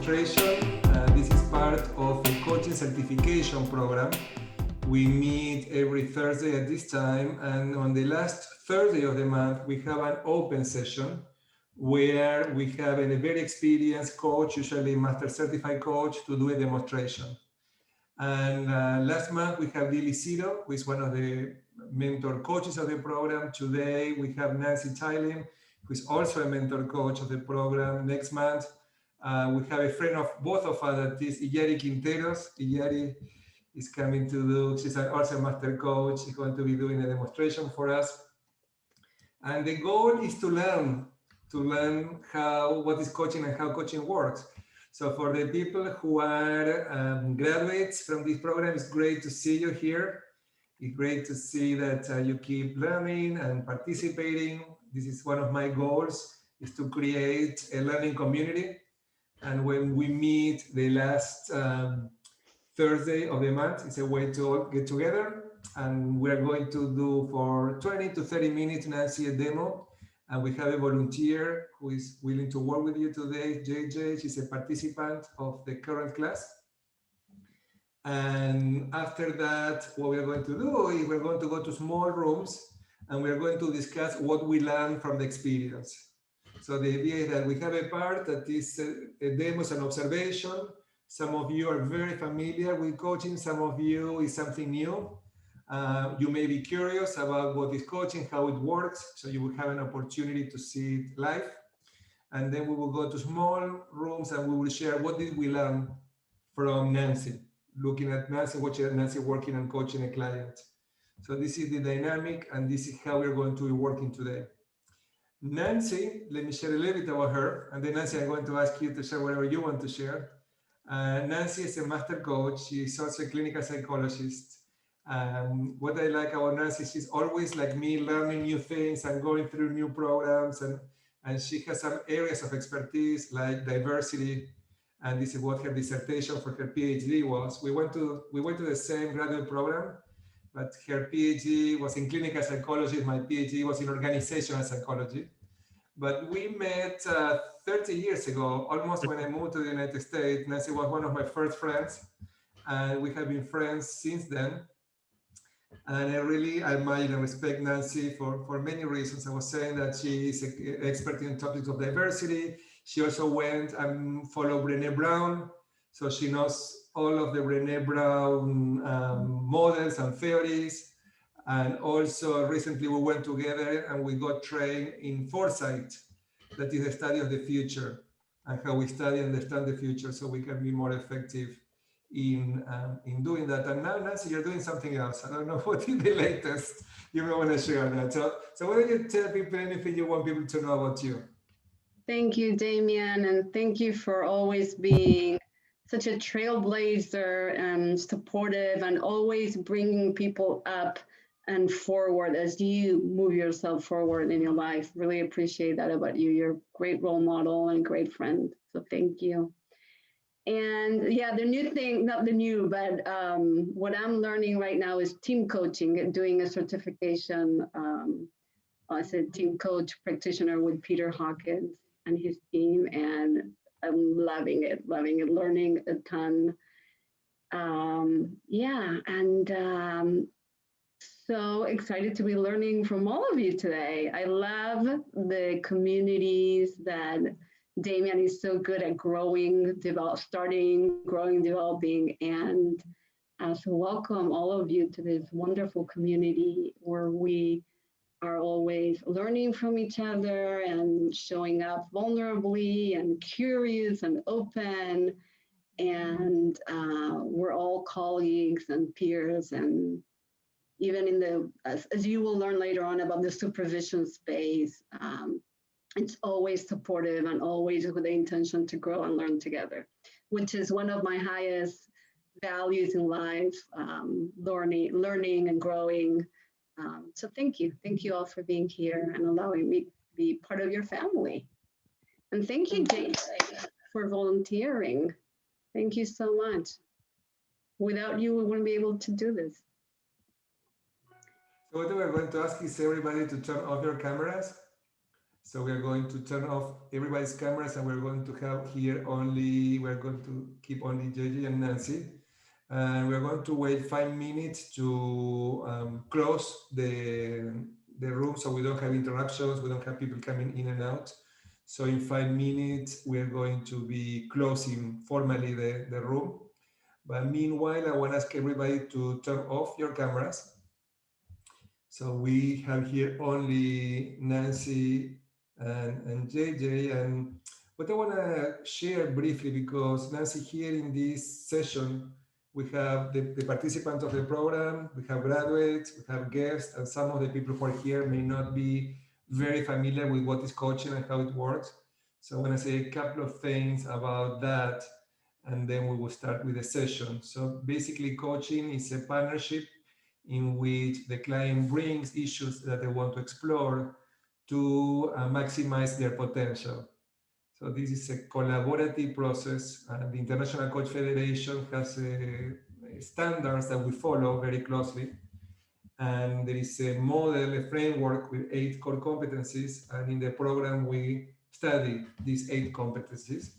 demonstration. This is part of the coaching certification program. We meet every Thursday at this time, and on the last Thursday of the month, we have an open session where we have a very experienced coach, usually master certified coach, to do a demonstration. And last month we have Lily Ciro, who is one of the mentor coaches of the program. Today we have Nancy Tylim, who is also a mentor coach of the program. Next month we have a friend of both of us, that is Iyari Quinteros. Iyari is coming to do, she's also a master coach. She's going to be doing a demonstration for us. And the goal is to learn what is coaching and how coaching works. So for the people who are graduates from this program, it's great to see you here. It's great to see that you keep learning and participating. This is one of my goals, is to create a learning community. And when we meet the last Thursday of the month, it's a way to all get together. And we're going to do for 20 to 30 minutes, Nancy, a demo. And we have a volunteer who is willing to work with you today, JJ. She's a participant of the current class. And after that, what we're going to do is we're going to go to small rooms and we're going to discuss what we learned from the experience. So the idea is that we have a part that is a demos and observation. Some of you are very familiar with coaching. Some of you is something new. You may be curious about what is coaching, how it works, so you will have an opportunity to see it live. And then we will go to small rooms and we will share what did we learn from Nancy, looking at Nancy, watching Nancy working and coaching a client. So this is the dynamic, and this is how we're going to be working today. Nancy, let me share a little bit about her, and then Nancy, I'm going to ask you to share whatever you want to share. Nancy is a master coach. She's also a clinical psychologist. What I like about Nancy, she's always like me, learning new things and going through new programs, and she has some areas of expertise like diversity, and this is what her dissertation for her PhD was. We went to the same graduate program, but her PhD was in clinical psychology, my PhD was in organizational psychology. But we met 30 years ago, almost when I moved to the United States. Nancy was one of my first friends, and we have been friends since then. And I really admire and respect Nancy for many reasons. I was saying that she is an expert in topics of diversity. She also went and followed Brené Brown. So she knows all of the Brené Brown models and theories. And also recently we went together and we got trained in foresight, that is the study of the future and how we study and understand the future so we can be more effective in doing that. And now, Nancy, you're doing something else. I don't know what is the latest. You may want to share that. So why don't you tell people anything you want people to know about you? Thank you, Damien, and thank you for always being such a trailblazer and supportive and always bringing people up and forward as you move yourself forward in your life. Really appreciate that about you. You're a great role model and a great friend. So thank you. And yeah, the new thing, not the new, but what I'm learning right now is team coaching and doing a certification as a team coach practitioner with Peter Hawkins and his team. And I'm loving it, learning a ton. So excited to be learning from all of you today. I love the communities that Damien is so good at growing, developing, and so welcome all of you to this wonderful community where we are always learning from each other and showing up vulnerably and curious and open, and we're all colleagues and peers, and even in the, as you will learn later on about the supervision space, it's always supportive and always with the intention to grow and learn together, which is one of my highest values in life, learning and growing. So thank you all for being here and allowing me to be part of your family. And thank you, JJ, for volunteering. Thank you so much. Without you, we wouldn't be able to do this. So what we're going to ask is everybody to turn off your cameras. So we are going to turn off everybody's cameras, and we're going to have here only, we're going to keep only JJ and Nancy. And we're going to wait 5 minutes to close the room so we don't have interruptions, we don't have people coming in and out. So in 5 minutes, we're going to be closing formally the room. But meanwhile, I want to ask everybody to turn off your cameras. So we have here only Nancy and JJ. And what I want to share briefly, because Nancy, here in this session, we have the participants of the program, we have graduates, we have guests, and some of the people who are here may not be very familiar with what is coaching and how it works. So I want to say a couple of things about that, and then we will start with the session. So basically, coaching is a partnership in which the client brings issues that they want to explore to maximize their potential. So this is a collaborative process. The International Coach Federation has standards that we follow very closely. And there is a model, a framework with 8 core competencies. And in the program, we study these 8 competencies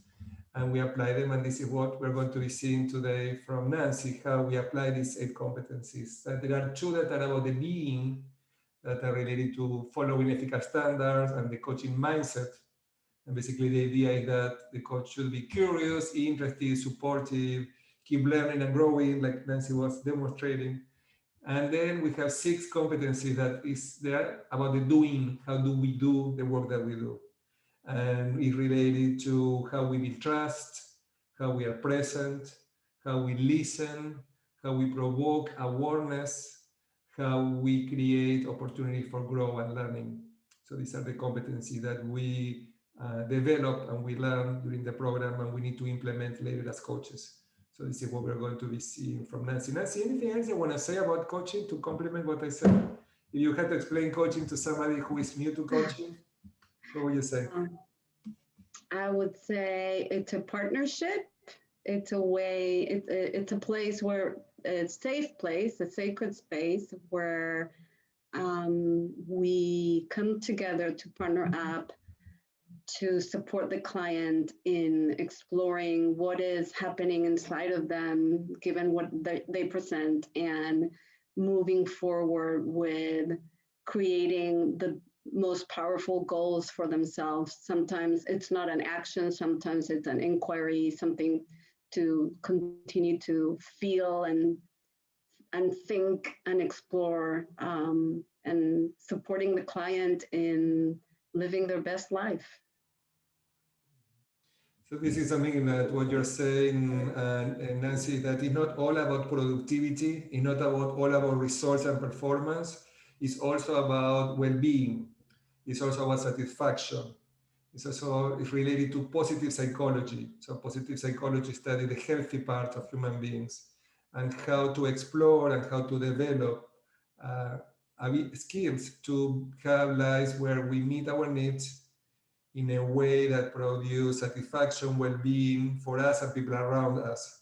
and we apply them. And this is what we're going to be seeing today from Nancy, how we apply these 8 competencies. There are 2 that are about the being, that are related to following ethical standards and the coaching mindset. And basically the idea is that the coach should be curious, interested, supportive, keep learning and growing, like Nancy was demonstrating. And then we have 6 competencies that is there about the doing. How do we do the work that we do? And it's related to how we build trust, how we are present, how we listen, how we provoke awareness, how we create opportunity for growth and learning. So these are the competencies that we develop and we learn during the program, and we need to implement later as coaches. So this is what we're going to be seeing from Nancy. Nancy, anything else you want to say about coaching to complement what I said? If you had to explain coaching to somebody who is new to coaching, what would you say? I would say it's a partnership. It's a way, it's a place where, a safe place, a sacred space where we come together to partner up to support the client in exploring what is happening inside of them, given what they present, and moving forward with creating the most powerful goals for themselves. Sometimes it's not an action, sometimes it's an inquiry, something to continue to feel and think and explore, and supporting the client in living their best life. So this is something that what you're saying, Nancy, that it's not all about productivity, it's not all about results and performance, it's also about well-being, it's also about satisfaction. It's related to positive psychology. So positive psychology study the healthy part of human beings and how to explore and how to develop skills to have lives where we meet our needs in a way that produce satisfaction, well-being for us and people around us.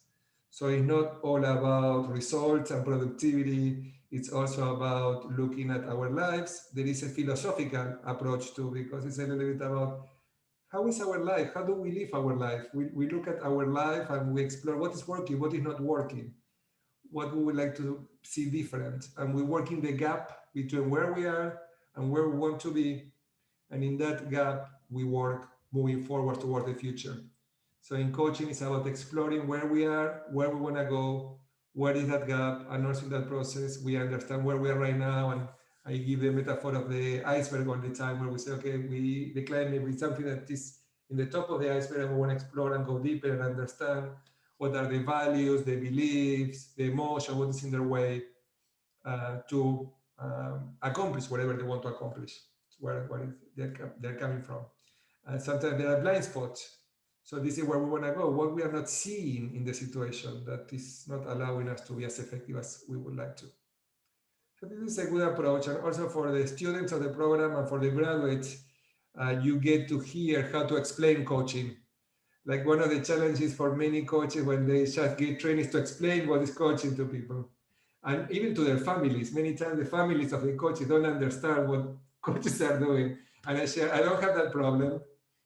So it's not all about results and productivity. It's also about looking at our lives. There is a philosophical approach too, because it's a little bit about how is our life? How do we live our life? We look at our life and we explore what is working, what is not working, what we would like to see different. And we work in the gap between where we are and where we want to be. And in that gap, we work moving forward toward the future. So in coaching, it's about exploring where we are, where we want to go, where is that gap, and also in that process, we understand where we are right now. And I give the metaphor of the iceberg all the time, where we say, okay, the client may be something that is in the top of the iceberg, and we want to explore and go deeper and understand what are the values, the beliefs, the emotion, what is in their way to accomplish whatever they want to accomplish, where they're coming from. And sometimes there are blind spots. So this is where we want to go, what we are not seeing in the situation that is not allowing us to be as effective as we would like to. So this is a good approach. And also for the students of the program and for the graduates, you get to hear how to explain coaching. Like one of the challenges for many coaches when they just get trained is to explain what is coaching to people. And even to their families. Many times the families of the coaches don't understand what coaches are doing. And I share, I don't have that problem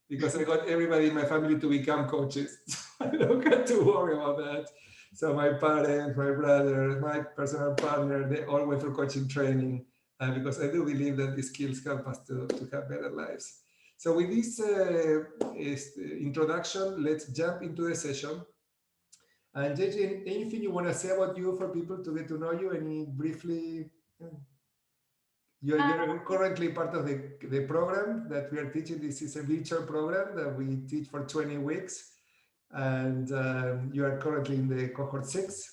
because I got everybody in my family to become coaches. So I don't have to worry about that. So my parents, my brother, my personal partner, they all went through coaching training because I do believe that these skills help us to have better lives. So with this introduction, let's jump into the session. And JJ, anything you want to say about you for people to get to know you? Any briefly? You're currently part of the program that we are teaching. This is a virtual program that we teach for 20 weeks. And you are currently in the cohort 6.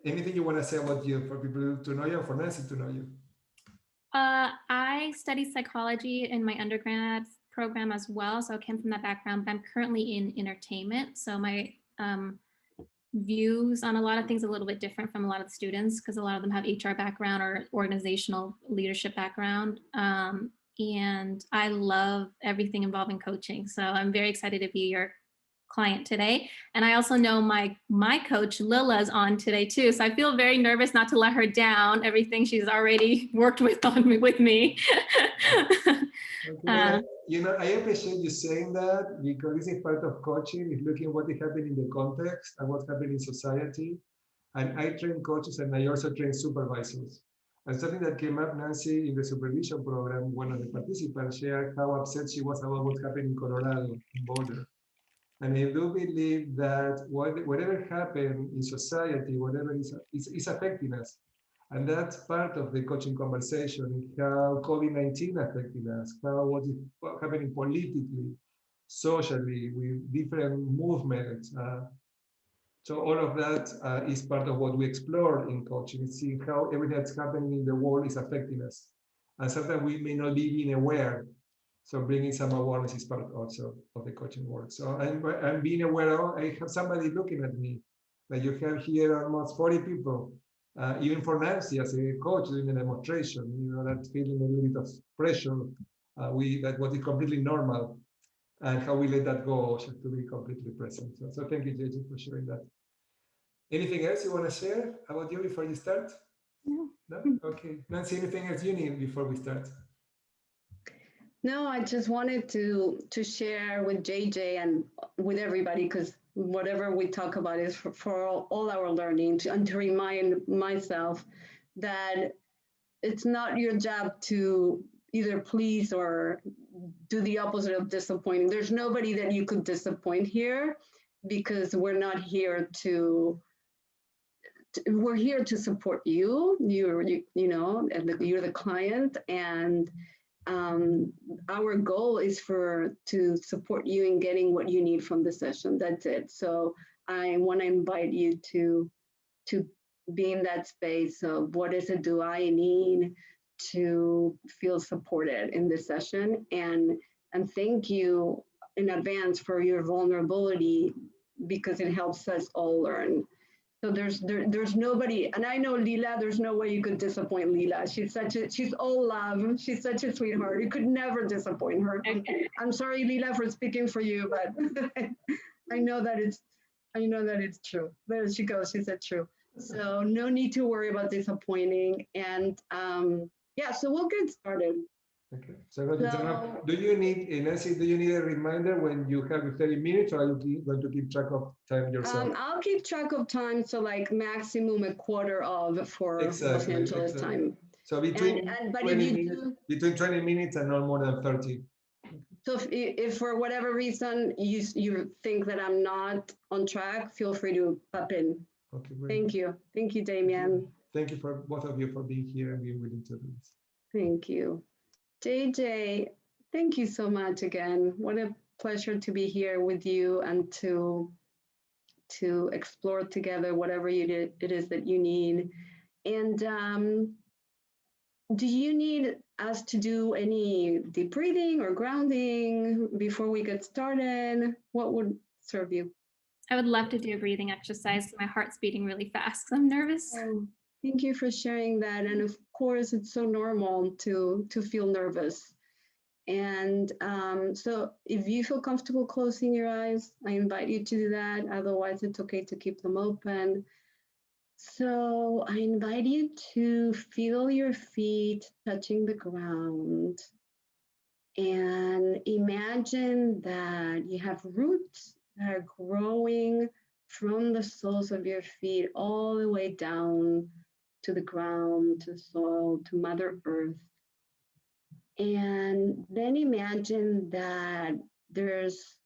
Anything you want to say about you for people to know you, or for Nancy to know you? I studied psychology in my undergrad program as well. So I came from that background, but I'm currently in entertainment. So my views on a lot of things a little bit different from a lot of the students because a lot of them have HR background or organizational leadership background. And I love everything involving coaching. So I'm very excited to be your client today. And I also know my coach Lila's on today too. So I feel very nervous not to let her down, everything she's already worked with with me. Okay. You know, I appreciate you saying that because this is part of coaching, is looking what is happening in the context and what's happening in society. And I train coaches and I also train supervisors. And something that came up, Nancy, in the supervision program, one of the participants shared how upset she was about what's happening in Colorado, in Boulder. And I do believe that whatever happened in society, whatever is affecting us. And that's part of the coaching conversation, how COVID-19 affecting us, how what is happening politically, socially, with different movements. So all of that is part of what we explore in coaching, seeing how everything that's happening in the world is affecting us. And sometimes we may not be being aware. So bringing some awareness is part also of the coaching work. So I'm being aware of, I have somebody looking at me, like you have here almost 40 people, even for Nancy as a coach doing a demonstration, you know, that feeling a little bit of pressure, that what is completely normal, and how we let that go just to be completely present. So thank you, JJ, for sharing that. Anything else you want to share about you before you start? No. No? Okay. Nancy, anything else you need before we start? No, I just wanted to share with JJ and with everybody, because whatever we talk about is for all our learning, and to remind myself that it's not your job to either please or do the opposite of disappointing. There's nobody that you could disappoint here, because we're not here we're here to support you. You know, you're the client, and our goal is to support you in getting what you need from the session. That's it. So I want to invite you to be in that space of what is it do I need to feel supported in this session, and thank you in advance for your vulnerability, because it helps us all learn. So there's nobody, and I know Lila, there's no way you could disappoint Lila. She's all love. She's such a sweetheart. You could never disappoint her. Okay. I'm sorry, Lila, for speaking for you, but I know that it's true. There she goes. She said true. So no need to worry about disappointing. And yeah, so we'll get started. Okay. So do you need, Nancy, do you need a reminder when you have 30 minutes, or are you going to keep track of time yourself? I'll keep track of time, so like maximum a quarter of for Los Angeles time. So between, but 20 minutes, between 20 minutes and no more than 30. So if for whatever reason you think that I'm not on track, feel free to pop in. Okay, great. Thank you, Damian. Thank you for both of you for being here and being willing to do this. Thank you. JJ, thank you so much again. What a pleasure to be here with you and to explore together whatever it is that you need. And do you need us to do any deep breathing or grounding before we get started? What would serve you? I would love to do a breathing exercise. My heart's beating really fast because I'm nervous. Oh, thank you for sharing that. And of course, it's so normal to feel nervous. And so if you feel comfortable closing your eyes, I invite you to do that. Otherwise, it's okay to keep them open. So I invite you to feel your feet touching the ground. And imagine that you have roots that are growing from the soles of your feet all the way down to the ground, to the soil, to Mother Earth. And then imagine that there's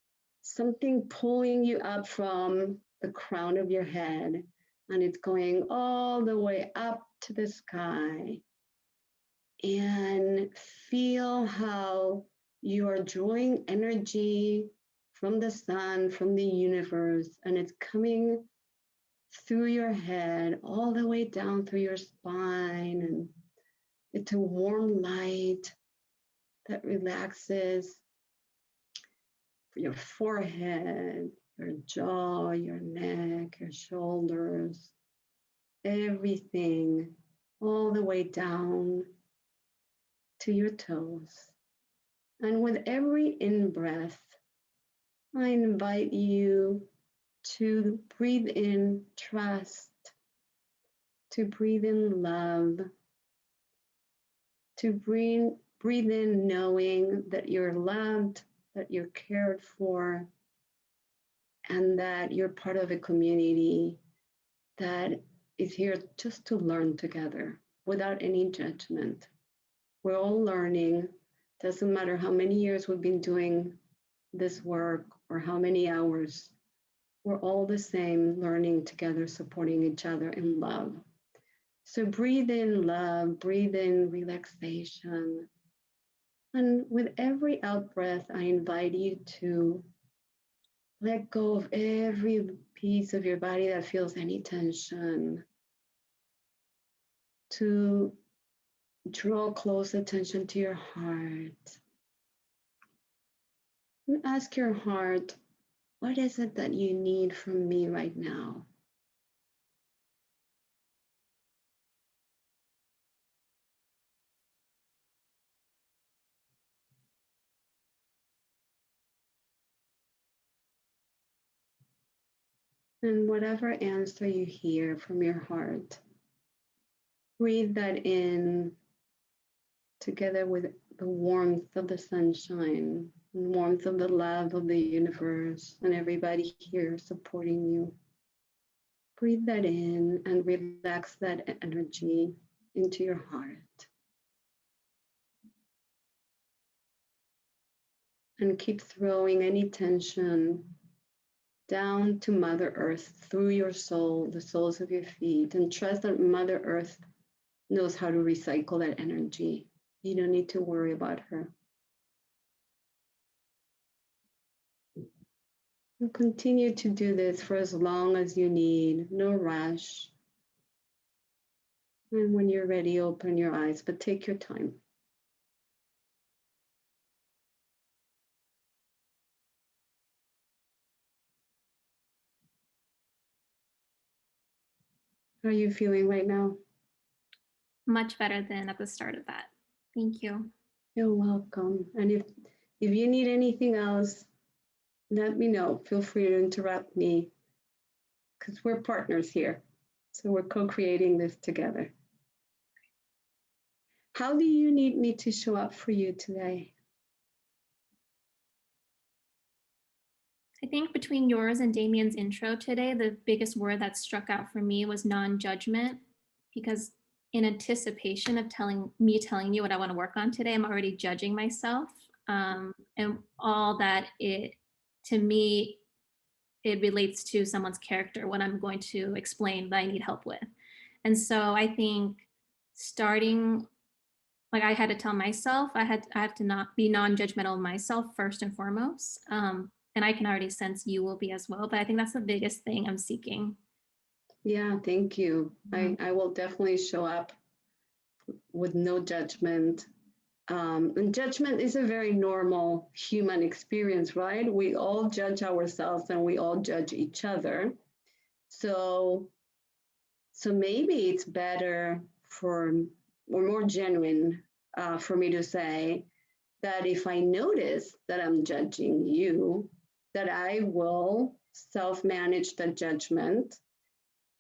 something pulling you up from the crown of your head, and it's going all the way up to the sky. And feel how you are drawing energy from the sun, from the universe, and it's coming through your head, all the way down through your spine. And it's a warm light that relaxes your forehead, your jaw, your neck, your shoulders, everything, all the way down to your toes. And with every in-breath, I invite you to breathe in trust, to breathe in love, to breathe in knowing that you're loved, that you're cared for, and that you're part of a community that is here just to learn together without any judgment. We're all learning. Doesn't matter how many years we've been doing this work or how many hours. We're all the same, learning together, supporting each other in love. So breathe in love, breathe in relaxation. And with every out breath, I invite you to let go of every piece of your body that feels any tension, to draw close attention to your heart. And ask your heart, what is it that you need from me right now? And whatever answer you hear from your heart, breathe that in together with the warmth of the sunshine and warmth of the love of the universe and everybody here supporting you. Breathe that in and relax that energy into your heart. And keep throwing any tension down to Mother Earth through your soul, the soles of your feet, and trust that Mother Earth knows how to recycle that energy. You don't need to worry about her. And continue to do this for as long as you need, no rush. And when you're ready, open your eyes, but take your time. How are you feeling right now? Much better than at the start of that. Thank you. You're welcome. And if you need anything else, let me know. Feel free to interrupt me because we're partners here. So we're co-creating this together. How do you need me to show up for you today? I think between yours and Damien's intro today, the biggest word that struck out for me was non-judgment, because in anticipation of telling you what I want to work on today, I'm already judging myself. And all that to me, it relates to someone's character, what I'm going to explain that I need help with. And so I think starting, like I had to tell myself, I have to not be non-judgmental of myself first and foremost. And I can already sense you will be as well, but I think that's the biggest thing I'm seeking. Yeah, thank you. Mm-hmm. I will definitely show up with no judgment. And judgment is a very normal human experience, right? We all judge ourselves and we all judge each other. So maybe it's better or more genuine for me to say that if I notice that I'm judging you, that I will self-manage the judgment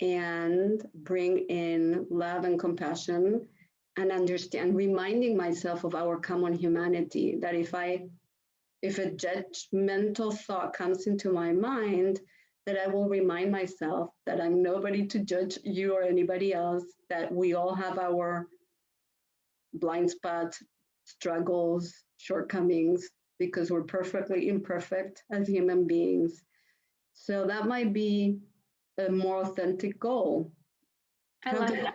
and bring in love and compassion and understand, reminding myself of our common humanity, that if a judgmental thought comes into my mind, that I will remind myself that I'm nobody to judge you or anybody else, that we all have our blind spots, struggles, shortcomings, because we're perfectly imperfect as human beings. So that might be a more authentic goal. I love that.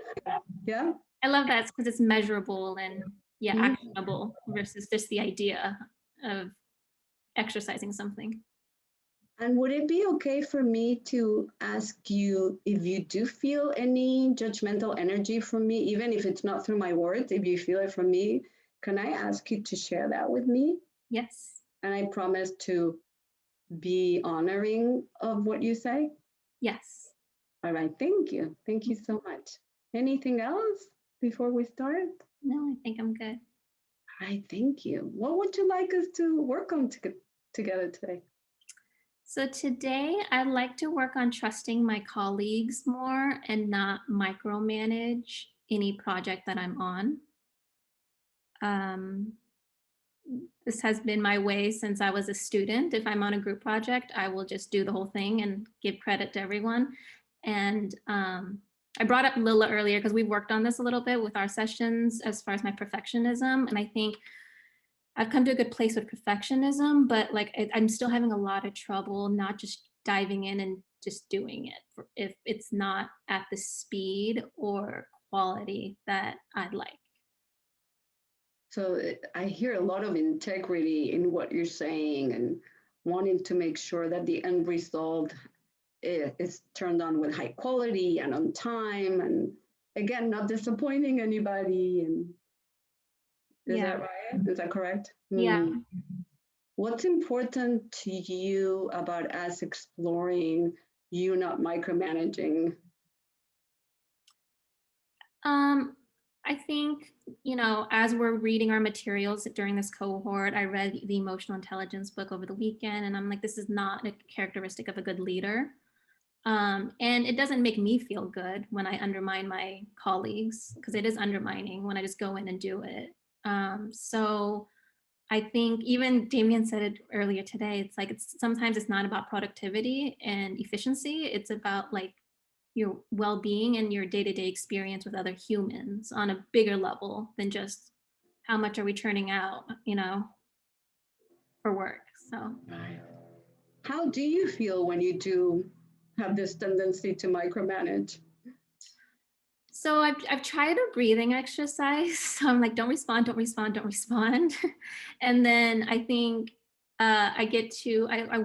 Yeah. I love that because it's measurable and Mhm. actionable versus just the idea of exercising something. And would it be okay for me to ask you if you do feel any judgmental energy from me, even if it's not through my words, if you feel it from me, can I ask you to share that with me? Yes. And I promise to be honoring of what you say. Yes. All right, thank you. Thank you so much. Anything else before we start? No, I think I'm good. All right, thank you. What would you like us to work on together today? So today I'd like to work on trusting my colleagues more and not micromanage any project that I'm on. This has been my way since I was a student. If I'm on a group project, I will just do the whole thing and give credit to everyone. And I brought up Lila earlier because we've worked on this a little bit with our sessions as far as my perfectionism. And I think I've come to a good place with perfectionism, but like I'm still having a lot of trouble not just diving in and just doing it if it's not at the speed or quality that I'd like. So I hear a lot of integrity in what you're saying and wanting to make sure that the end result is turned on with high quality and on time, and again, not disappointing anybody. And is that right? Is that correct? Yeah. What's important to you about us exploring you not micromanaging? I think, as we're reading our materials during this cohort, I read the emotional intelligence book over the weekend, and I'm like, this is not a characteristic of a good leader. And it doesn't make me feel good when I undermine my colleagues, because it is undermining when I just go in and do it. So I think even Damien said it earlier today, it's like, sometimes it's not about productivity and efficiency. It's about like your well-being and your day-to-day experience with other humans on a bigger level than just how much are we churning out, for work. So how do you feel when you do have this tendency to micromanage? So I've tried a breathing exercise. So I'm like, don't respond, don't respond, don't respond. And then I think I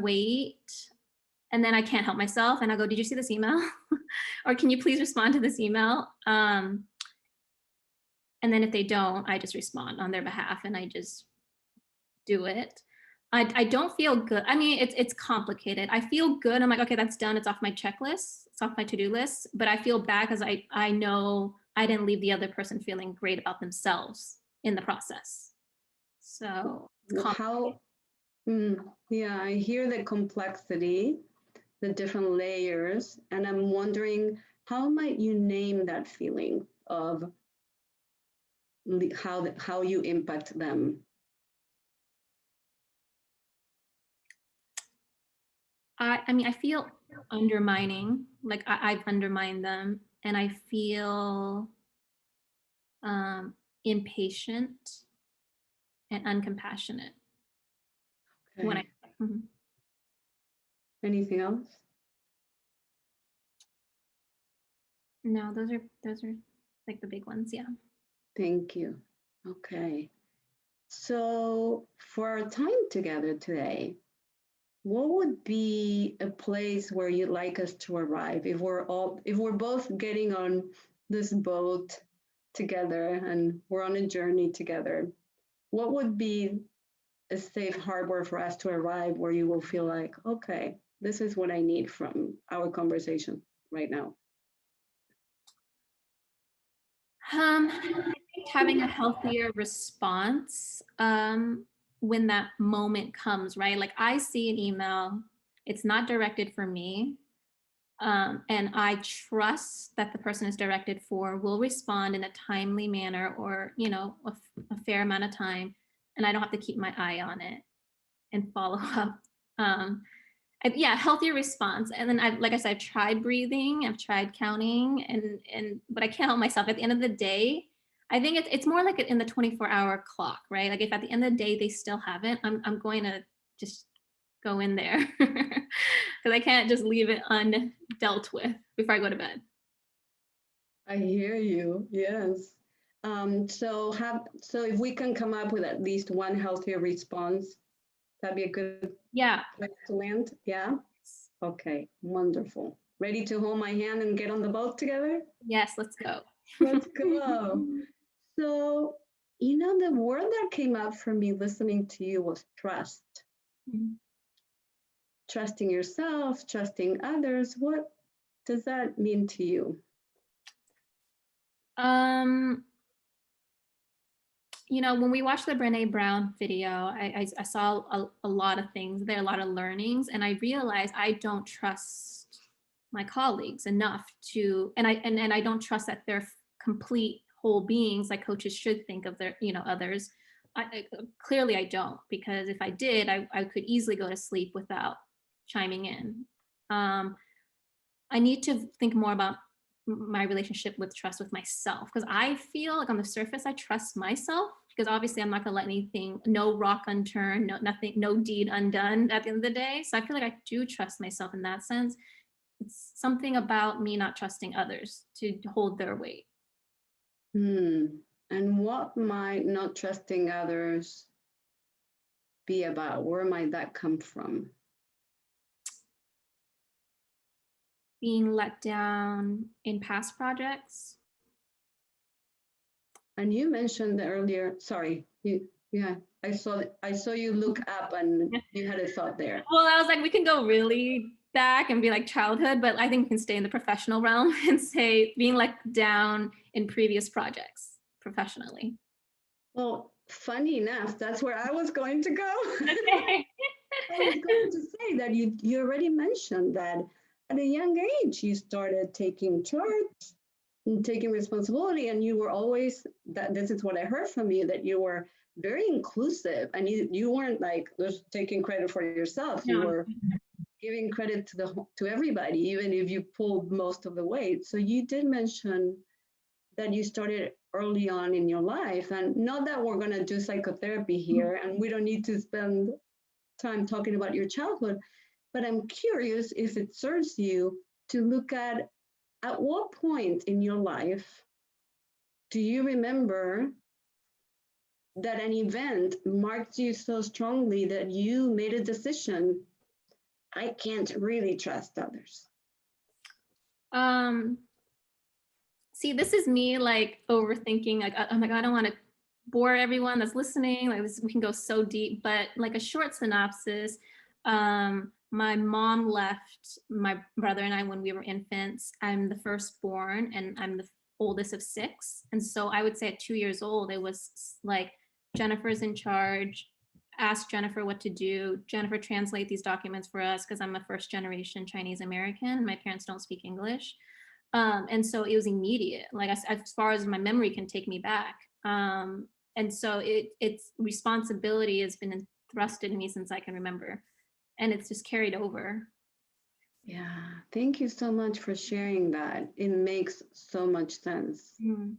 wait, and then I can't help myself, and I go, did you see this email? Or can you please respond to this email? And then if they don't, I just respond on their behalf and I just do it. I don't feel good. I mean, it's complicated. I feel good. I'm like, okay, that's done. It's off my checklist. It's off my to-do list. But I feel bad because I know I didn't leave the other person feeling great about themselves in the process. So yeah, I hear the complexity, the different layers, and I'm wondering, how might you name that feeling of how you impact them? I mean, I feel undermining, like I've undermined them, and I feel impatient and uncompassionate. Okay. When Anything else? No, those are like the big ones. Yeah. Thank you. Okay. So for our time together today, what would be a place where you'd like us to arrive if we're both getting on this boat together and we're on a journey together? What would be a safe harbor for us to arrive where you will feel like, okay, this is what I need from our conversation right now? I think having a healthier response when that moment comes, right? Like I see an email, it's not directed for me. And I trust that the person is directed for will respond in a timely manner or, you know, a fair amount of time. And I don't have to keep my eye on it and follow up. Yeah, healthier response. And then like I said, I've tried breathing, I've tried counting, but I can't help myself. At the end of the day, I think it's more like in the 24-hour clock, right? Like if at the end of the day they still haven't, I'm going to just go in there because I can't just leave it undealt with before I go to bed. I hear you. Yes. So if we can come up with at least one healthier response, that'd be a good place to land. Yeah. Okay. Wonderful. Ready to hold my hand and get on the boat together? Yes. Let's go. Let's go. So, you know, the word that came up for me listening to you was trust. Mm-hmm. Trusting yourself, trusting others. What does that mean to you? You know, when we watched the Brené Brown video, I saw a lot of things there, a lot of learnings, and I realized I don't trust my colleagues enough to, and I don't trust that they're complete whole beings like coaches should think of their, you know, others. Clearly I don't, because if I did, I could easily go to sleep without chiming in. I need to think more about my relationship with trust with myself, because I feel like on the surface I trust myself, because obviously I'm not going to let anything, no rock unturned, no deed undone at the end of the day. So I feel like I do trust myself in that sense. It's something about me not trusting others to hold their weight. And what might not trusting others be about? Where might that come from? Being let down in past projects. And you mentioned earlier, sorry, I saw you look up and you had a thought there. Well, I was like, we can go really back and be like childhood, but I think we can stay in the professional realm and say being let down in previous projects professionally. Well, funny enough, that's where I was going to go. I was going to say that you already mentioned that at a young age, you started taking charge and taking responsibility, and you were always, that this is what I heard from you, that you were very inclusive, and you weren't like just taking credit for yourself. You were giving credit to everybody, even if you pulled most of the weight. So you did mention that you started early on in your life, and not that we're going to do psychotherapy here, and we don't need to spend time talking about your childhood, but I'm curious if it serves you to look at what point in your life do you remember that an event marked you so strongly that you made a decision, I can't really trust others? See, this is me like overthinking, like, oh my God, I don't want to bore everyone that's listening. Like this, we can go so deep, but like a short synopsis. My mom left my brother and I when we were infants. I'm the firstborn and I'm the oldest of 6. And so I would say at 2 years old, it was like, Jennifer's in charge. Ask Jennifer what to do. Jennifer, translate these documents for us, because I'm a first generation Chinese American. My parents don't speak English. And so it was immediate, like as far as my memory can take me back. And so it's responsibility has been thrusted in me since I can remember. And it's just carried over. Yeah, thank you so much for sharing that. It makes so much sense. Mm.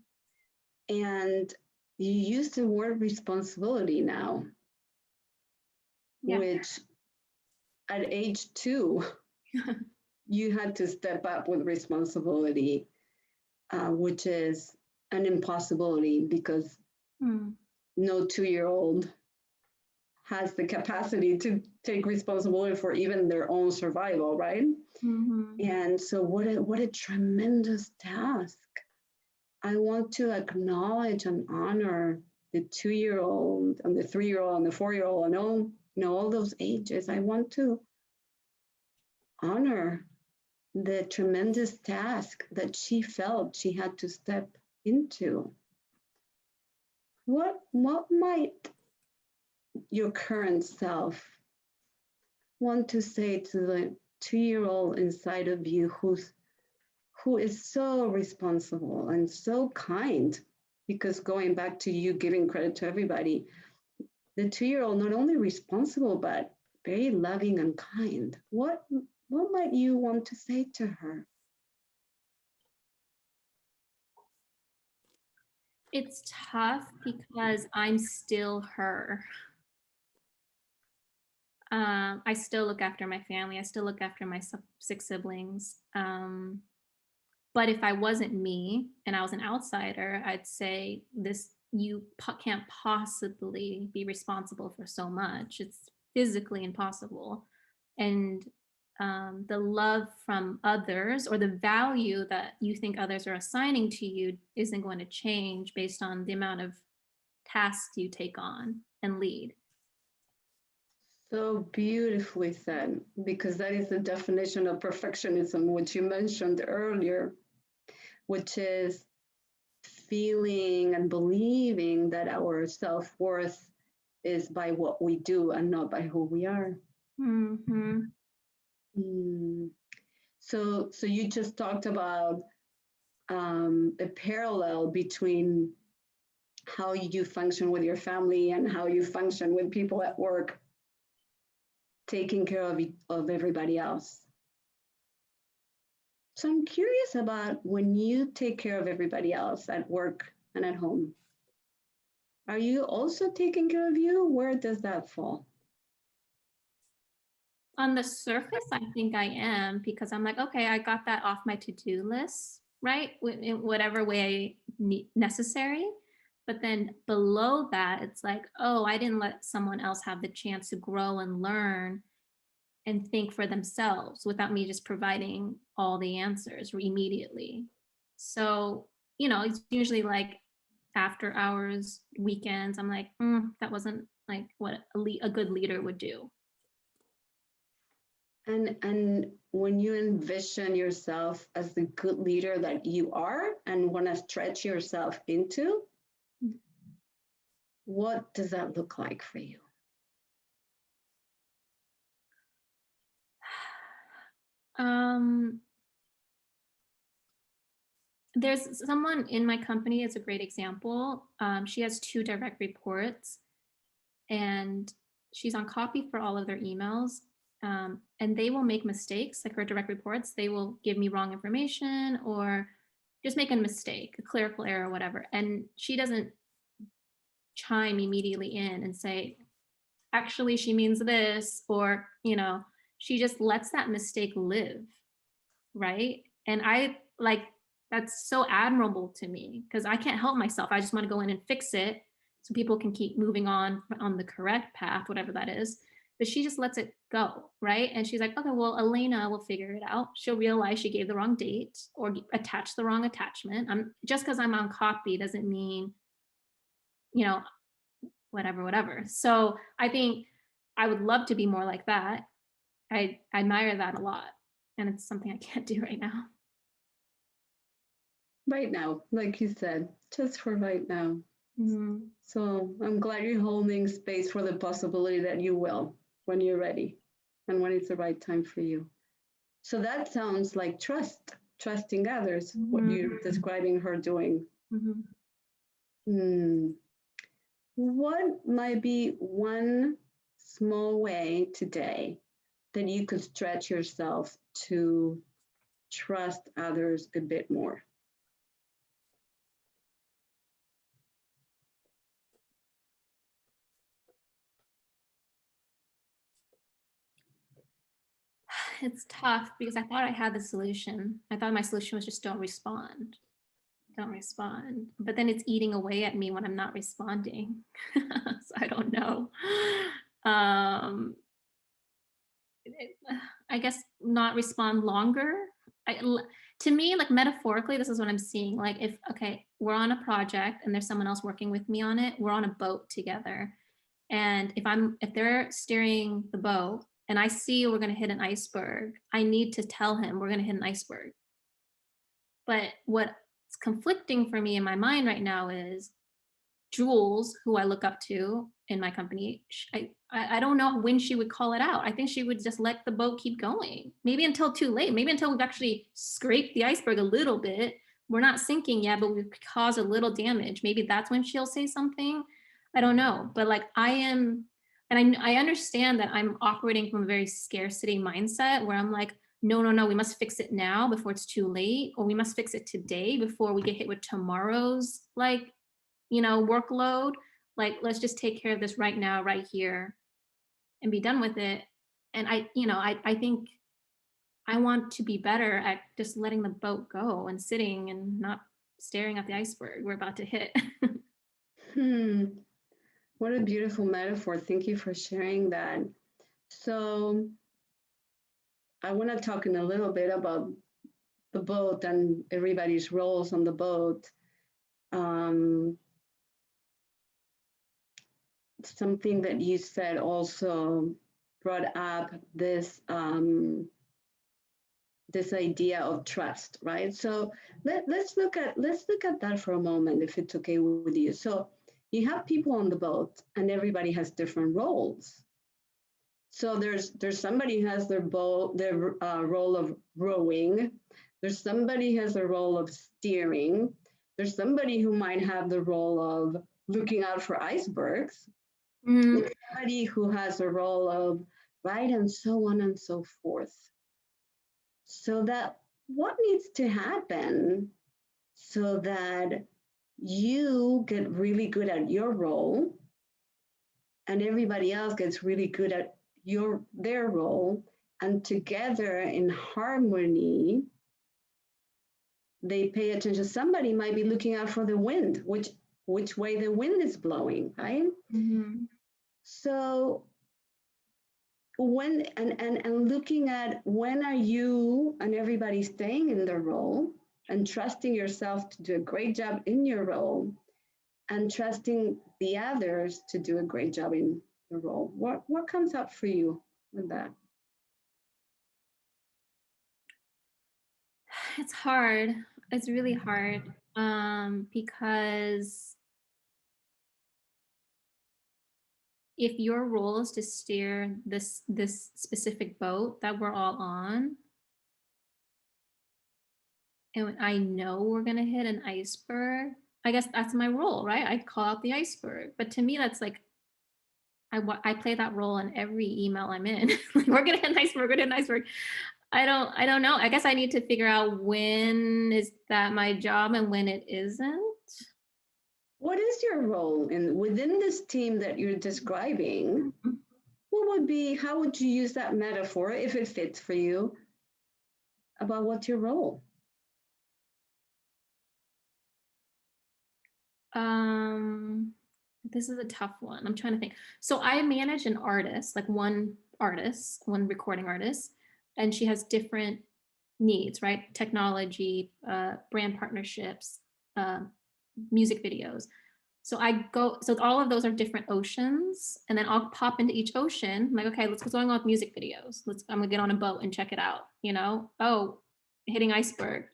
And you use the word responsibility now, which at age 2, you had to step up with responsibility, which is an impossibility because no 2-year-old has the capacity to take responsibility for even their own survival, right? Mm-hmm. And so what a tremendous task. I want to acknowledge and honor the 2-year-old and the 3-year-old and the 4-year-old and all those ages. I want to honor the tremendous task that she felt she had to step into. What might your current self want to say to 2-year-old inside of you who is so responsible and so kind, because going back to you giving credit to everybody, the 2-year-old not only responsible, but very loving and kind. What might you want to say to her? It's tough because I'm still her. I still look after my family. I still look after my 6 siblings. But if I wasn't me and I was an outsider, I'd say you can't possibly be responsible for so much. It's physically impossible. And the love from others, or the value that you think others are assigning to you, isn't going to change based on the amount of tasks you take on and lead. So beautifully said, because that is the definition of perfectionism, which you mentioned earlier, which is feeling and believing that our self-worth is by what we do and not by who we are. Mm-hmm. So you just talked about a parallel between how you function with your family and how you function with people at work, taking care of everybody else. So I'm curious about when you take care of everybody else at work and at home, are you also taking care of you? Where does that fall? On the surface, I think I am, because I'm like, okay, I got that off my to-do list, right? In whatever way necessary. But then below that, it's like, oh, I didn't let someone else have the chance to grow and learn and think for themselves without me just providing all the answers immediately. So, it's usually like after hours, weekends, I'm like, that wasn't like what a good leader would do. And when you envision yourself as the good leader that you are and want to stretch yourself into, what does that look like for you? There's someone in my company, it's a great example. She has 2 direct reports, and she's on copy for all of their emails. And they will make mistakes, like her direct reports. They will give me wrong information or just make a mistake, a clerical error, whatever. And she doesn't chime immediately in and say, actually, she means this, or, she just lets that mistake live, right? And that's so admirable to me, because I can't help myself. I just want to go in and fix it so people can keep moving on the correct path, whatever that is. But she just lets it go, right? And she's like, okay, well, Elena will figure it out. She'll realize she gave the wrong date or attached the wrong attachment. Just because I'm on copy doesn't mean, whatever. So I think I would love to be more like that. I admire that a lot. And it's something I can't do right now. Right now, like you said, just for right now. Mm-hmm. So I'm glad you're holding space for the possibility that you will when you're ready and when it's the right time for you. So that sounds like trusting others, what you're describing her doing. What might be one small way today that you could stretch yourself to trust others a bit more? It's tough because I thought I had the solution. I thought my solution was just don't respond. But then it's eating away at me when I'm not responding. So I don't know. I guess not respond longer. To me, like metaphorically, this is what I'm seeing. Like okay, we're on a project and there's someone else working with me on it. We're on a boat together. And if they're steering the boat and I see we're going to hit an iceberg, I need to tell him we're going to hit an iceberg. But what's conflicting for me in my mind right now is Jules, who I look up to in my company, I don't know when she would call it out. I think she would just let the boat keep going, maybe until too late, maybe until we've actually scraped the iceberg a little bit. We're not sinking yet, but we've caused a little damage. Maybe that's when she'll say something. I don't know. But like I am, and I understand that I'm operating from a very scarcity mindset where I'm like, no, we must fix it now before it's too late, or we must fix it today before we get hit with tomorrow's like, workload. Like, let's just take care of this right now, right here, and be done with it. And I think I want to be better at just letting the boat go and sitting and not staring at the iceberg we're about to hit. What a beautiful metaphor. Thank you for sharing that. So I want to talk in a little bit about the boat and everybody's roles on the boat. Something that you said also brought up this this idea of trust, right? So let's look at that for a moment, if it's okay with you. So you have people on the boat, and everybody has different roles. So there's somebody who has their role of rowing. There's somebody who has the role of steering. There's somebody who might have the role of looking out for icebergs. There's somebody who has a role of right, and so on and so forth. So that what needs to happen so that you get really good at your role and everybody else gets really good at their role, and together in harmony they pay attention. Somebody might be looking out for the wind, which way the wind is blowing, right? So when and looking at when are you and everybody staying in their role and trusting yourself to do a great job in your role, and trusting the others to do a great job in the role. What comes up for you with that? It's hard. It's really hard because if your role is to steer this specific boat that we're all on, and I know we're gonna hit an iceberg, I guess that's my role, right? I call out the iceberg. But to me, that's like I play that role in every email I'm in. Like, we're gonna hit an iceberg. We're gonna hit an iceberg. I don't know. I guess I need to figure out when is that my job and when it isn't. What is your role within this team that you're describing? How would you use that metaphor if it fits for you about what's your role? This is a tough one. I'm trying to think. So I manage an artist, like one recording artist, and she has different needs, right? Technology, brand partnerships, music videos. So all of those are different oceans, and then I'll pop into each ocean. I'm like, okay, what's going on with music videos? I'm gonna get on a boat and check it out. Oh, hitting iceberg.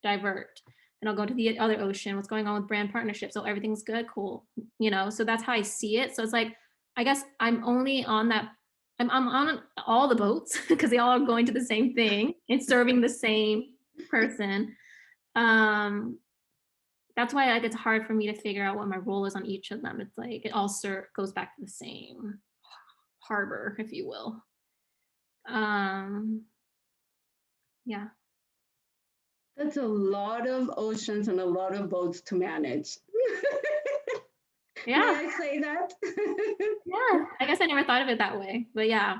Divert. And I'll go to the other ocean. What's going on with brand partnerships? So everything's good, cool. So that's how I see it. So it's like, I guess I'm only on that. I'm on all the boats because they all are going to the same thing and serving the same person. That's why it's hard for me to figure out what my role is on each of them. It's like it all goes back to the same harbor, if you will. Yeah. That's a lot of oceans and a lot of boats to manage. Yeah. May I say that? Yeah. I guess I never thought of it that way, but yeah.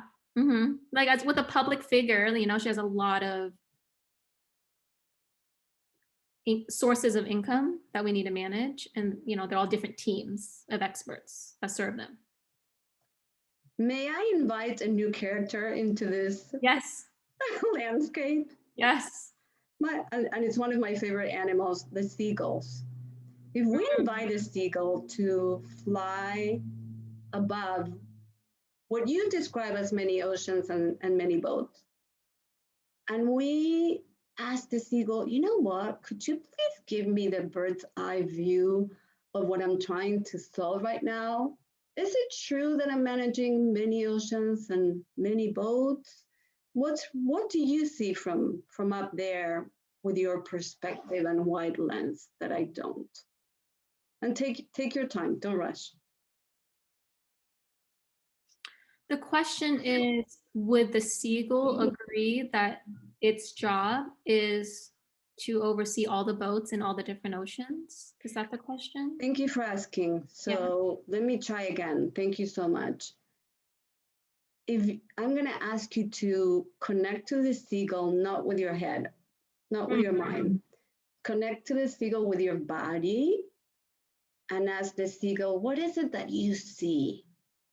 Like as with a public figure, she has a lot of sources of income that we need to manage, and they're all different teams of experts that serve them. May I invite a new character into this landscape? Yes. And it's one of my favorite animals, the seagulls. If we invite a seagull to fly above what you describe as many oceans and many boats, and we ask the seagull, you know what, could you please give me the bird's eye view of what I'm trying to solve right now. Is it true that I'm managing many oceans and many boats? What do you see from up there with your perspective and wide lens that I don't? And take your time, don't rush. The question is, would the seagull agree that its job is to oversee all the boats in all the different oceans? Is that the question? Thank you for asking. So Let me try again. Thank you so much. If I'm going to ask you to connect to the seagull, not with your head, not with your mind. Connect to the seagull with your body and ask the seagull, what is it that you see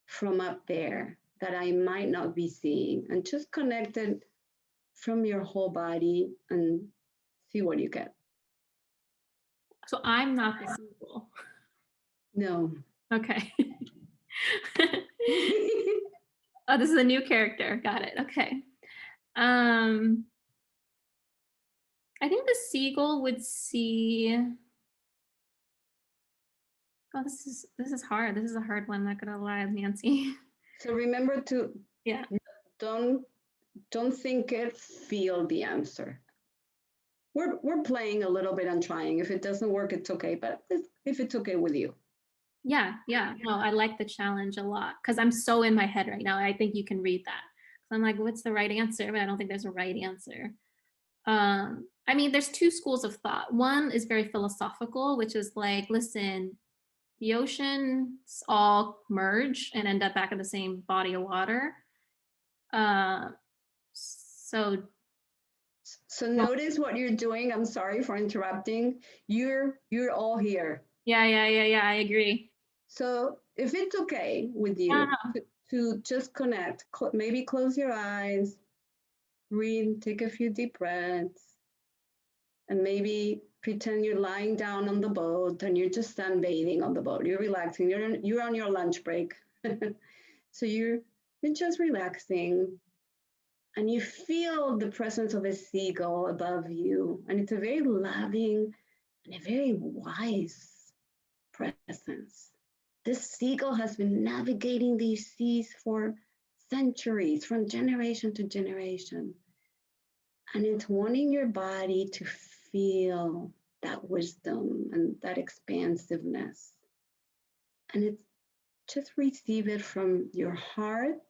from up there that I might not be seeing? And just connect it from your whole body and see what you get. So I'm not the seagull. No. Okay. Oh, this is a new character. Got it. Okay. I think the seagull would see. Oh, this is hard. This is a hard one. I'm not gonna lie, Nancy. So remember to don't think it, feel the answer. We're playing a little bit and trying. If it doesn't work, it's okay. But if it's okay with you. Yeah. No, I like the challenge a lot because I'm so in my head right now. I think you can read that. So I'm like, what's the right answer? But I don't think there's a right answer. I mean, there's two schools of thought. One is very philosophical, which is like, listen, the oceans all merge and end up back in the same body of water. So notice what you're doing. I'm sorry for interrupting. You're all here. Yeah. I agree. So if it's okay with you to just connect, maybe close your eyes, breathe, take a few deep breaths, and maybe pretend you're lying down on the boat and you're just sunbathing on the boat. You're relaxing. You're on your lunch break. So you're just relaxing. And you feel the presence of a seagull above you. And it's a very loving and a very wise presence. This seagull has been navigating these seas for centuries, from generation to generation. And it's wanting your body to feel that wisdom and that expansiveness. And it's just receive it from your heart,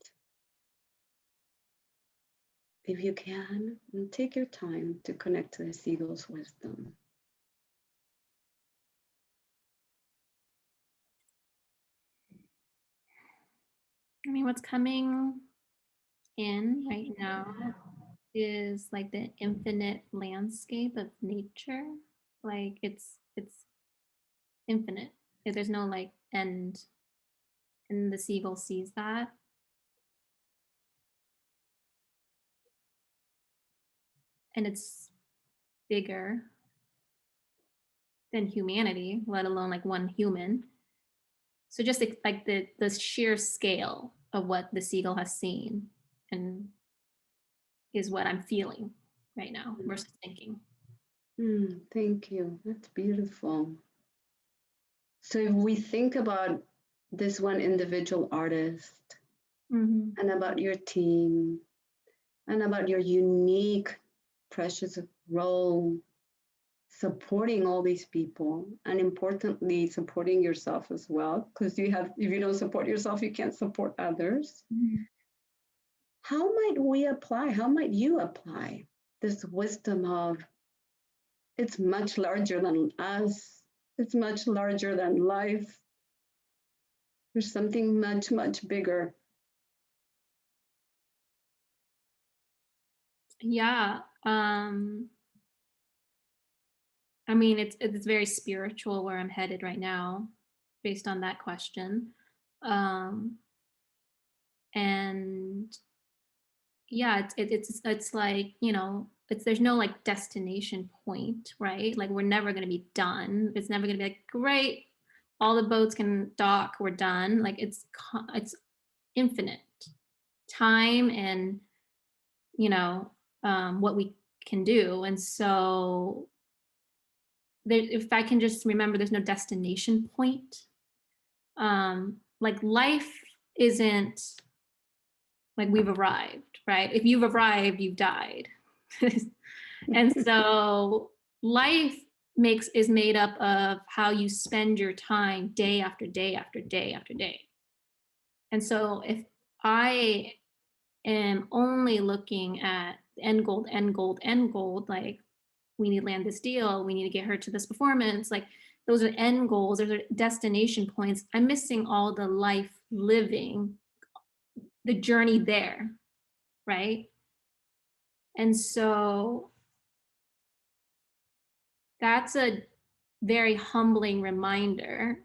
if you can, and take your time to connect to the seagull's wisdom. I mean, what's coming in right now is like the infinite landscape of nature. Like it's infinite. There's no like end, and the seagull sees that. And it's bigger than humanity, let alone like one human. So just like the sheer scale of what the seagull has seen and is what I'm feeling right now versus thinking. Thank you. That's beautiful. So if we think about this one individual artist and about your team and about your unique, precious role supporting all these people, and importantly, supporting yourself as well, because if you don't support yourself, you can't support others. How might you apply this wisdom of, it's much larger than us, it's much larger than life, there's something much, much bigger? Yeah. I mean, it's very spiritual where I'm headed right now, based on that question. And yeah, it's like, you know, there's no like destination point, right? Like we're never going to be done. It's never going to be like, great, all the boats can dock, we're done. Like it's infinite time and, you know, what we can do. And so if I can just remember, there's no destination point. Like life isn't like we've arrived, right? If you've arrived, you've died. And so life is made up of how you spend your time day after day after day after day. And so if I am only looking at end goal, like we need to land this deal, we need to get her to this performance, like those are end goals, those are destination points. I'm missing all the life living, the journey there, right? And so that's a very humbling reminder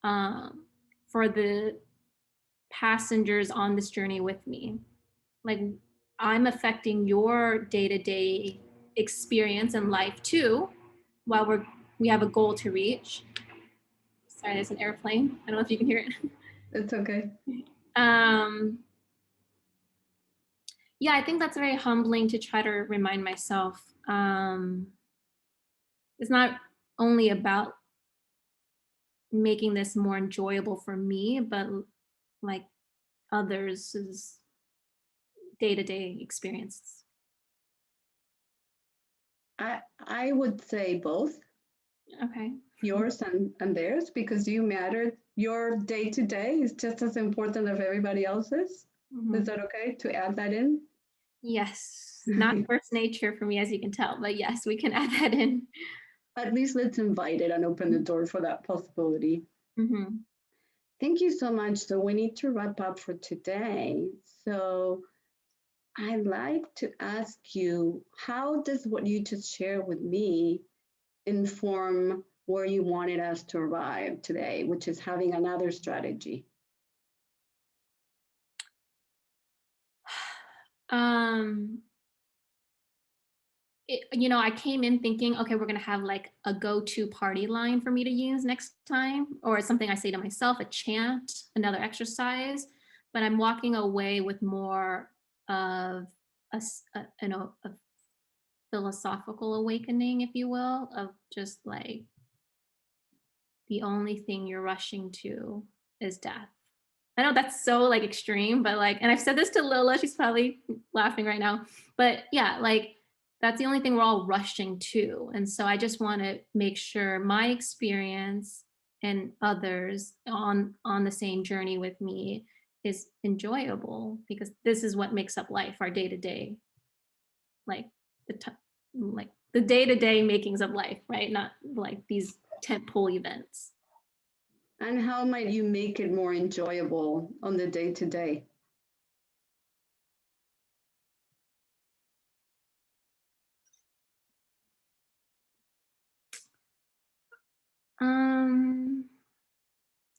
for the passengers on this journey with me. Like I'm affecting your day-to-day experience and life too, while we have a goal to reach. Sorry, there's an airplane. I don't know if you can hear it. It's okay. Yeah, I think that's very humbling to try to remind myself. It's not only about making this more enjoyable for me, but like others' day-to-day experiences. I would say both. Okay. Yours and theirs, because you matter. Your day-to-day is just as important as everybody else's. Mm-hmm. Is that okay to add that in? Yes, not first nature for me, as you can tell, but yes, we can add that in. At least let's invite it and open the door for that possibility. Mm-hmm. Thank you so much. So we need to wrap up for today. So I'd like to ask you, how does what you just shared with me inform where you wanted us to arrive today, which is having another strategy? I came in thinking, okay, we're going to have like a go-to party line for me to use next time, or something I say to myself, a chant, another exercise, but I'm walking away with more of a philosophical awakening, if you will, of just like the only thing you're rushing to is death. I know that's so like extreme, but like, and I've said this to Lila, she's probably laughing right now, but yeah, like that's the only thing we're all rushing to. And so I just want to make sure my experience and others on the same journey with me is enjoyable, because this is what makes up life, our day-to-day, like the day-to-day makings of life, right? Not like these tentpole events. And how might you make it more enjoyable on the day-to-day?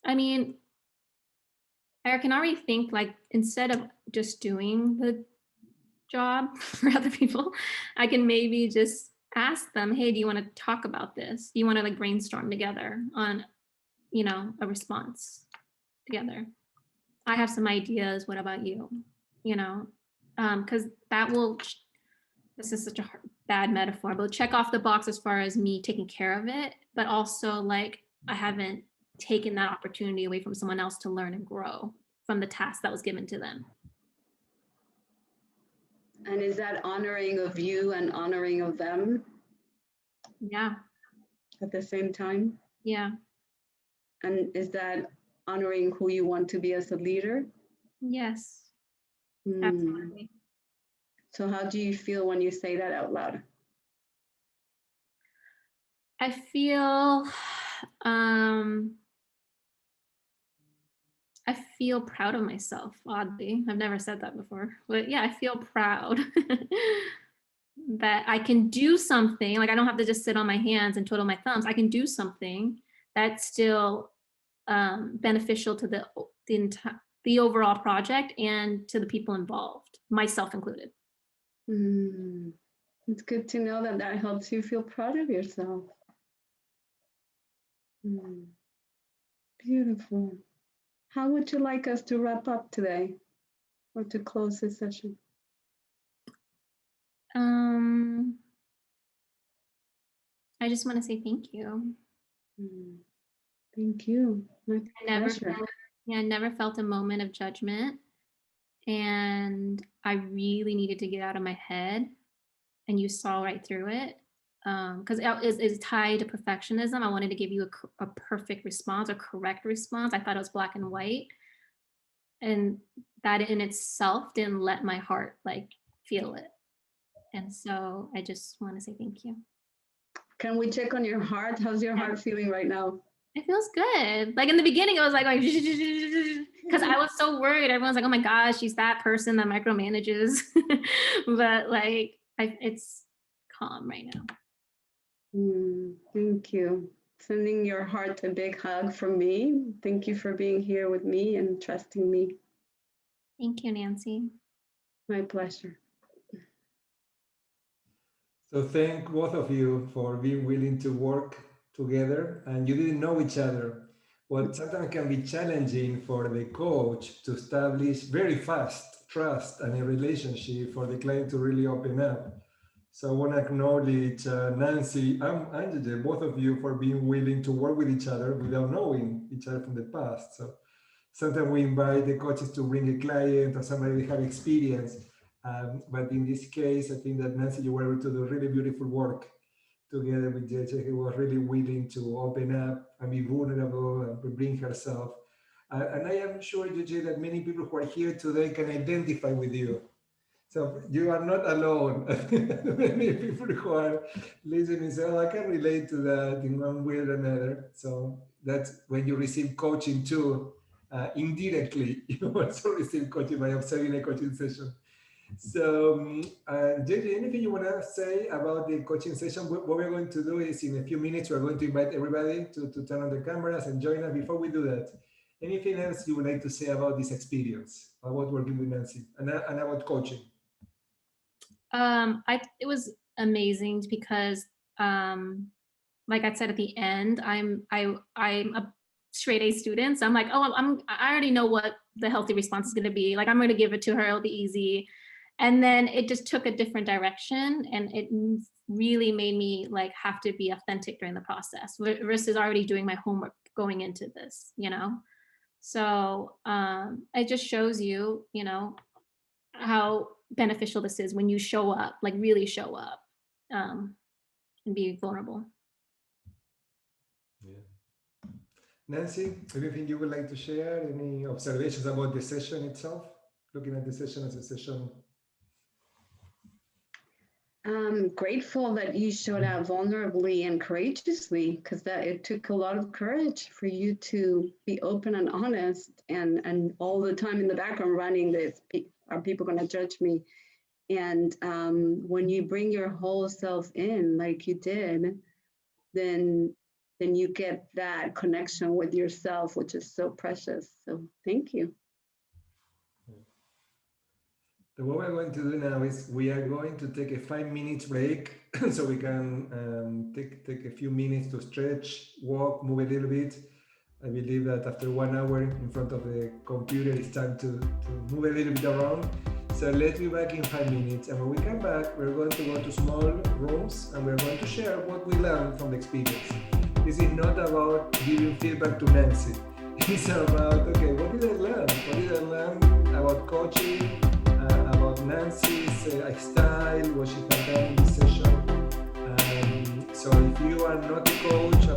I mean, I can already think like, instead of just doing the job for other people, I can maybe just ask them, hey, do you want to talk about this? Do you want to like brainstorm together on, a response together? I have some ideas. What about you? Because this is such a bad metaphor, but check off the box as far as me taking care of it, but also like I haven't taken that opportunity away from someone else to learn and grow from the task that was given to them. And is that honoring of you and honoring of them? Yeah. At the same time? Yeah. And is that honoring who you want to be as a leader? Yes. Absolutely. So how do you feel when you say that out loud? I feel proud of myself, oddly. I've never said that before, but yeah, I feel proud that I can do something. Like I don't have to just sit on my hands and twiddle my thumbs. I can do something that's still beneficial to the overall project and to the people involved, myself included. It's good to know that helps you feel proud of yourself. Beautiful. How would you like us to wrap up today or to close this session? I just want to say thank you. Thank you. My pleasure. I never felt a moment of judgment, and I really needed to get out of my head, and you saw right through it. Because it's tied to perfectionism. I wanted to give you a perfect response, a correct response. I thought it was black and white, and that in itself didn't let my heart like feel it. And so I just want to say thank you. Can we check on your heart? How's your heart feeling right now? It feels good. Like in the beginning, it was like because I was so worried. Everyone's like, "Oh my gosh, she's that person that micromanages," but like it's calm right now. Thank you. Sending your heart a big hug from me. Thank you for being here with me and trusting me. Thank you, Nancy. My pleasure. So thank both of you for being willing to work together, and you didn't know each other. What sometimes can be challenging for the coach to establish very fast trust and a relationship for the client to really open up. So I want to acknowledge Nancy and Angela, both of you, for being willing to work with each other without knowing each other from the past. So sometimes we invite the coaches to bring a client or somebody they have experience. But in this case, I think that Nancy, you were able to do really beautiful work together with JJ, who was really willing to open up and be vulnerable and bring herself. And I am sure, JJ, that many people who are here today can identify with you. So you are not alone. Many people who are listening say, "Oh, I can relate to that in one way or another." So that's when you receive coaching too, indirectly, you also receive coaching by observing a coaching session. So, JJ, anything you want to say about the coaching session? What we're going to do is in a few minutes, we're going to invite everybody to turn on the cameras and join us. Before we do that, anything else you would like to say about this experience, about working with Nancy and about coaching? It was amazing because, like I said at the end, I'm a straight A student. So I'm like, oh, I already know what the healthy response is going to be. Like, I'm going to give it to her. It'll be easy. And then it just took a different direction, and it really made me like have to be authentic during the process versus already doing my homework going into this, you know? So it just shows you, you know, how beneficial this is when you show up, like really show up, and be vulnerable. Yeah. Nancy, anything you would like to share? Any observations about the session itself? Looking at the session as a session. I'm grateful that you showed up vulnerably and courageously, because that it took a lot of courage for you to be open and honest, and all the time in the background running this, are people going to judge me? And when you bring your whole self in like you did, then you get that connection with yourself, which is so precious. So thank you. So what we're going to do now is we are going to take a 5-minute break so we can take a few minutes to stretch, walk, move a little bit. I believe that after 1 hour in front of the computer, it's time to move a little bit around. So let's be back in 5 minutes. And when we come back, we're going to go to small rooms and we're going to share what we learned from the experience. This is not about giving feedback to Nancy. It's about, okay, what did I learn? What did I learn about coaching? About Nancy's style, what she had done in this session. So if you are not a coach,